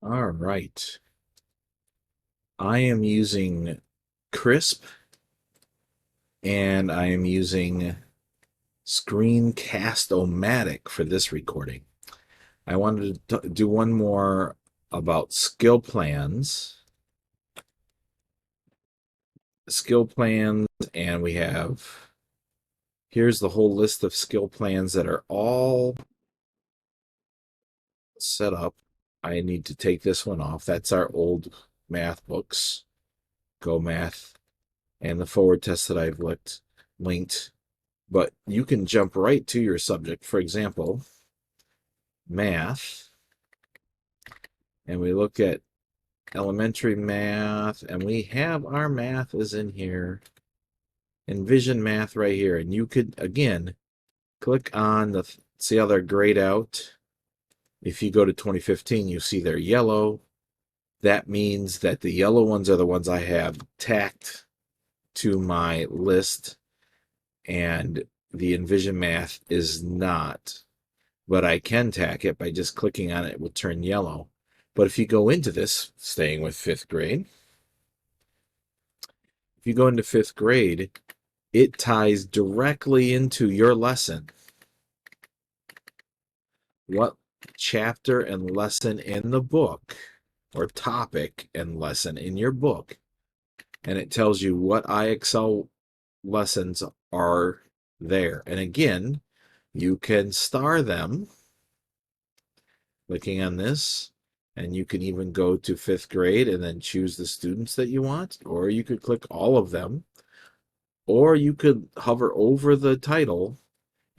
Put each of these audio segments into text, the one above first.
All right. I am using Crisp and I am using Screencast-O-Matic for this recording. I wanted to do one more about skill plans. Skill plans, and we have here's the whole list of skill plans that are all set up. I need to take this one off. That's our old math books, Go Math, and the forward test that I've linked. But you can jump right to your subject. For example, math, and we look at elementary math, and we have our math is in here. Envision math right here, and you could again click on the see how they're grayed out. If you go to 2015, you see they're yellow. That means that the yellow ones are the ones I have tacked to my list, and the Envision Math is not. But I can tack it by just clicking on it. It will turn yellow. But if you go into this, staying with fifth grade, if you go into fifth grade, it ties directly into your lesson. What chapter and lesson in the book, or topic and lesson in your book, and it tells you what IXL lessons are there. And again, you can star them clicking on this, and you can even go to fifth grade and then choose the students that you want, or you could click all of them, or you could hover over the title,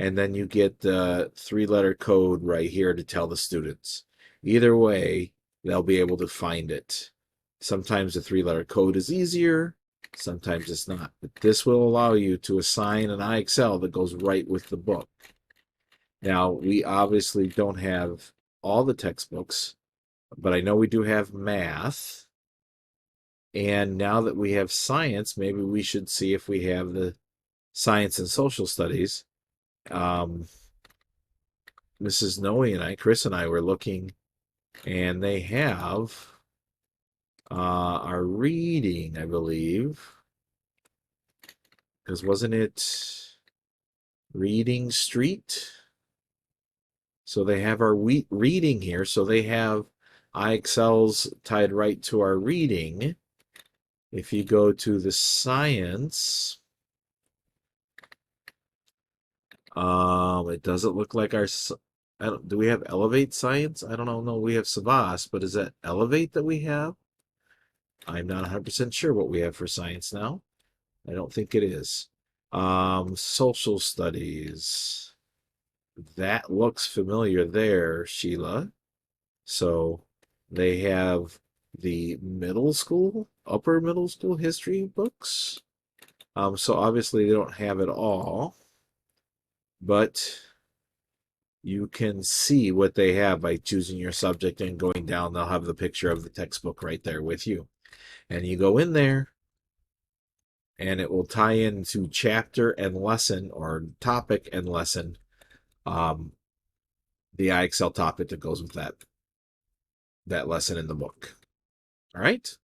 and then you get the three-letter code right here to tell the students. Either way, they'll be able to find it. Sometimes the three-letter code is easier, sometimes it's not. But this will allow you to assign an IXL that goes right with the book. Now, we obviously don't have all the textbooks, but I know we do have math. And now that we have science, maybe we should see if we have the science and social studies. Mrs. Noe and I, Chris and I, were looking, and they have our reading, I believe, because wasn't it Reading Street? So they have our reading here. So they have IXLs tied right to our reading. If you go to the science, it doesn't look like our. Do we have Elevate Science? I don't know. No, we have Savas, but is that Elevate that we have? I'm not 100% sure what we have for science now. I don't think it is. Social studies. That looks familiar there, Sheila. So they have the middle school, upper middle school history books. So obviously they don't have it all, but you can see what they have by choosing your subject and going down. They'll have the picture of the textbook right there with you. And you go in there, and it will tie into chapter and lesson, or topic and lesson, the IXL topic that goes with that lesson in the book. All right?